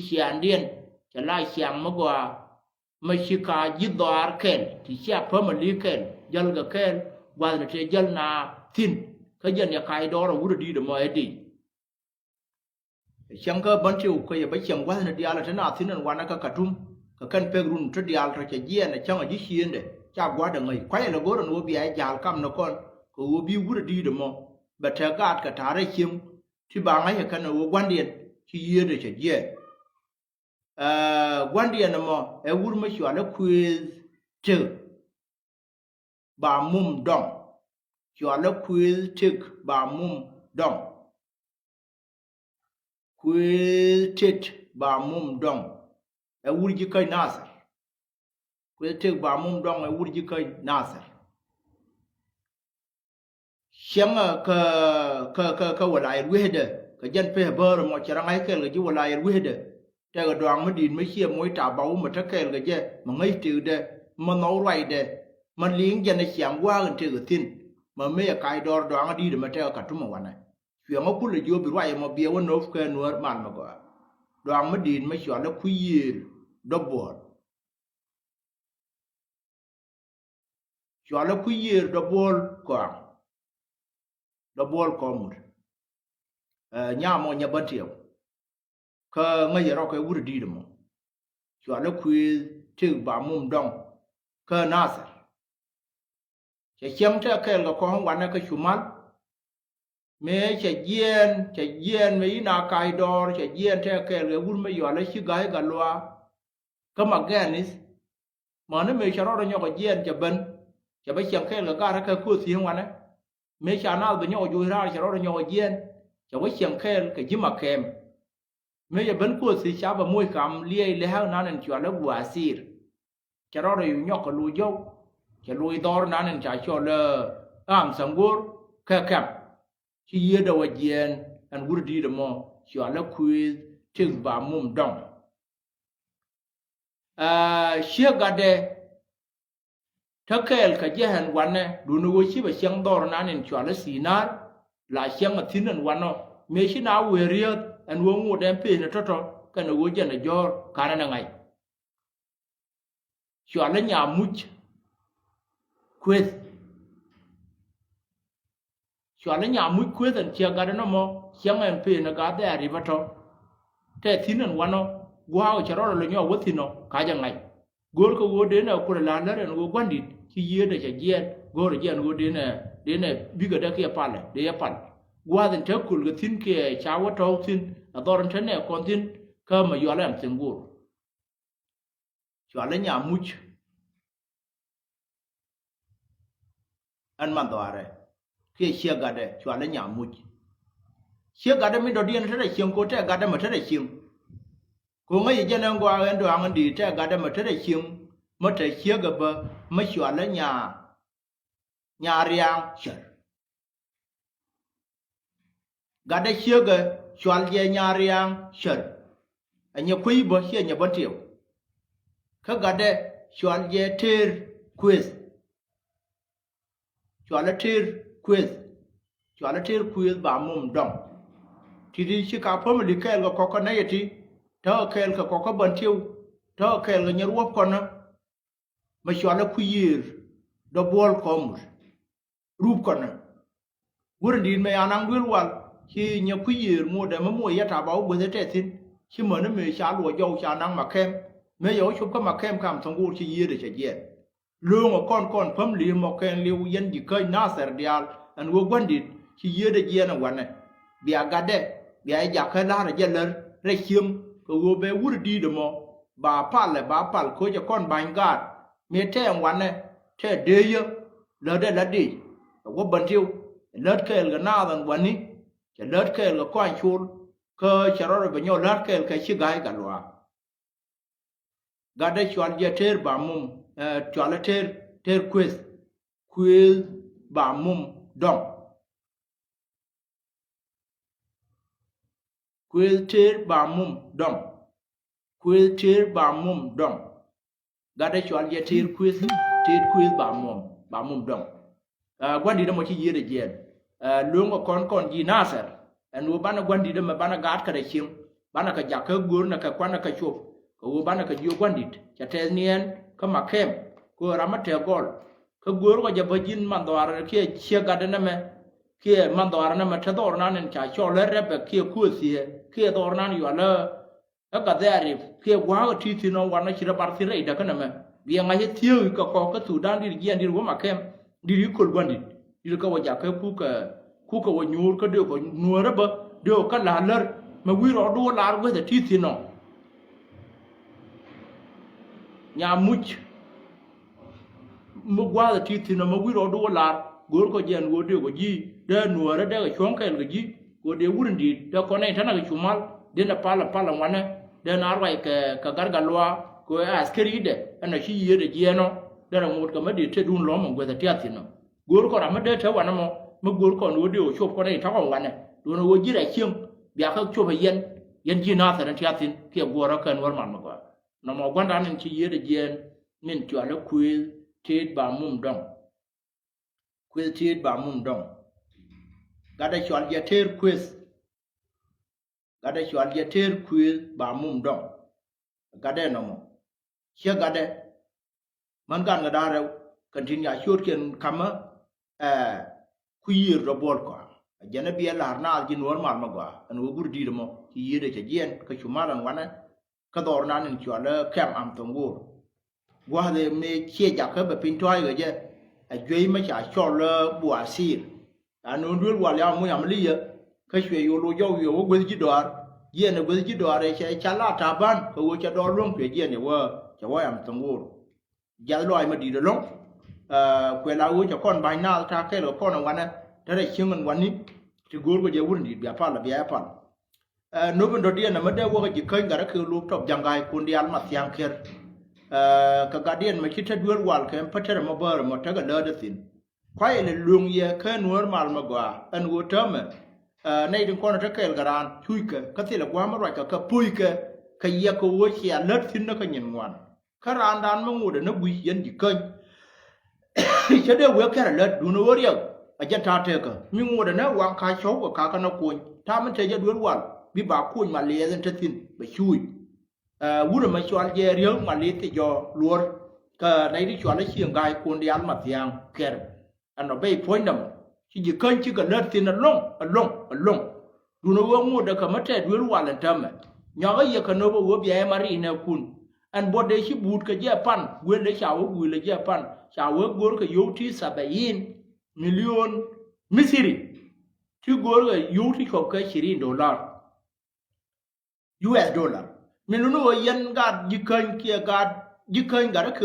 xian dien cha la xiang ma gwa ma shika jidwar ken ti sia pama li ken jal ga ken wal te jal na tin ka jan ya kai do ro wuri di de mo edi xiang ka ban tiu ko ya ba xiang wal na dia la na tin an wana ka katum ka kan pe run to dia la cha ji na chang ji xian de cha gwa de ngai kwai la go ro no bi ai jal kam no kon ko wo bi wuri di de mo ba ta ga ka tare xiang ti ba ngai ka na wo gwan dien ti ye de cha je gwandi na mo e wur ma shwa la quiz te ba mum dom shwa la quiz tik ba mum dom quiz tit ba mum dom e wur ji kai nasar quiz tik ba mum dom e wur ji kai nasar shanga ka wala ir wehde ka jan pe ber mo charanga ke ga ji wala ir wehde ta ga doang ma din ma xia moi ta bau ma ta kel ga je ma ngai tu de ma no rai de ma ling ja na xiang wa gan te ga tin ma me ya kai dor doang di de ma ta ka tu ma wana xia ma ku le jo bi rai ma bia wa no ka nuar man ma go doang ma din ma xia la ku yir do bor xia la ku yir do bol ko mu nya mo nya ba tiao ka ngai ro ka wuri di mo chwa la quiz ti ba mum dong ka nasar che chem ta ka ga ko hon wana ka chumal me che yen me ina kai dor che yen ta ka ga wur me yo la shi ga ga lwa ka ma ganis ma ne me charo ro nyo ga yen che ban che ba chem ka ga ra ka ku si hon wana me cha na ba nyo ju ra charo ro nyo ga yen che wa chem ka ji ma kem me ya ban ko si cha ba moy kam lie le ha nan chwa la bua sir cha ro yu nyok lu yo cha lu dor nan cha cho le am sam gur ka kam chi ye da wajen an gur di de mo chwa la quiz tig ba mum dong she ga de takel ka jehan wanne du no wo chi ba xiang dor nan chwa la sinar la xiang a tin an wano me shi na we riot an wo ngo dem pe na toto kana wo jana jor kana na ngai chwa la nya much quiz chwa la nya much quiz an chia ga na mo xiang an pe na ga da ri bato te thinan wano gwa o charo lo nyo wo thino ka ja ngai gor ko wo de na ko la la ren wo gwandi chi ye de cha jen gor jen wo de na biga da ke pale de ya pal gwa den te kul ga thin ke cha wo to thin adoran tane kon tin ka ma yo lam singur chwa la nya much an man doare ke chia ga de chwa la nya much chia ga de mi do dien tare chieng ko te ga de ma tare chieng ko ngai je na ngwa an do an di te ga de ma tare chieng ma te chia ga ba ma chwa la nya riang sher ga de chia ga chwal je nya riang sher anya kui bo hia nya batiu ka ga de chwal je ter quiz chwal ter quiz ba mum dong ti di chi ka pom li kel ga ko na yati ta kel ka ko batiu ta kel ga nyer wop ko na ma chwal ku yir do bol ko mu rup ko na wur din me anang wil wal chi nya ku yir mo de ma mo yata ba wo de te tin chi mo na me sha lo yo sha nang ma kem me yo chup ka ma kem kam thong gu chi yir de che ye lu ngo kon pam li mo ken li yen di kai na ser dial an wo gwandit chi yir de ye na wane bia ga de bia ja ka la re ye ler re chim ko wo be wur di de mo ba pal ko je kon ban ga me te wane te de ye le de la di wo ban tiu le kel ga na dan wani che lợt kêu là quan chul cơ chả rồi bây giờ lợt kêu cái chiếc gai cả loa gà đây chọn giờ ter bà mum chọn là ter quiz bà mum dong quiz ter bà mum dong gà đây chọn giờ ter quiz bà mum dong quan đi đâu mà chỉ gì để gì luông có con gì nasser anh wo bana gwandi de ma bana gat ka de chim bana ka jakka gur na ka kwana ka chop ko bana ka yo gwandit cha tenien ka makem ko ramate gol ka gur ko jabajin mandwar ke chia gadana me ke mandwar na ma tador nan cha chole rebe ke kusie ke dor nan yo la ka dare ke wa ti ti no wana chira parti re da kana me bi nga he tiu ka ko ka tu dan dir gian dir wo makem dir ko gwandit dir ka wa jakka ku ka wa nyur ka de ko nuora ba de ka la lar ma wi ro do la go de ti ti no nya much mu gwa de ti ti no ma wi ro do la gor ko jen go de ko ji de nuora de ka chon ka ji go de wurin di de ko ne tana ka chumal de na pala wana de na arwai ka gargalwa ko askeri de ana shi ye de jeno de ra mut ka ma de te dun lo mo go de ti ti no gor ko ra ma de te wana mo ma gor ko no de o chop ko ne ta ko wana do no wo ji ra chieng bia ka chop yen ji na ta ti tin ke go ra kan war man ma ko no mo gwanda nin chi ye de jen min cho la kuil te ba mum dong kuil te ba mum dong ga da chol ye ter quiz ga da chol ye ter kuil ba mum dong ga da no mo che ga da man gan ga da re kan tin ya shot ken kama ku yir ro bol ko jana bi la na al ji normal ma gwa an wo gur di mo ti yede che jen ka chumalan wana ka dor nan in chola kem am tongur gwa de me che ja ka be pin toy ga je a jwe ma cha chola bua sir an ndul wa ya mu yam li ye ka shwe yo lo yo wo gwe ji dor ye ne gwe ji dor che cha la ta ban ko wo cha dor long pe je ne wa cha wa am tongur ja loy ma di de long kwe la wo cha kon bai na ta ke lo kon wana ta re chingun wani ti gor ko je wurin di bia pa la bia pa no ben do dia na ma de wo ga ji kan ga ra ke lu top jangai kun di al ma tyang ker ka gadien ma kita dual wal ke patere ma bar ma ta ga la de tin kwai le lung ye ke normal ma gwa an wo tame nei din kon ta kel garan chuike ka ti la gwa ma ra ka puike ka ye ko wo chi a let tin na ka nyin wan ka ran dan ma ngu de na gwi yen di kan che de we ka let du no wo riya a jan ta te ka mi ngu de na wang ka chou ko ka na kun ta man te ja dual wal bi ba kun ma le zen ta tin ba chui wuro ma chwal je riyo ma le te jo luor ka nei di chwal chieng gai kun di al ma tyang ker an be point dam chi ji kan chi ka let tin a long du no wo ngu de ka ma te dual wal an tam nya ga ye ka no bo wo bi ai mari na kun an bo de chi but ka je pan gwen de cha wo gu le je pan cha wo gor ka yo ti sabayin million misiri ti gor ga yo ti ko ka $20 US dollar. Minuno yen gad jikan kia gad jikan gada ke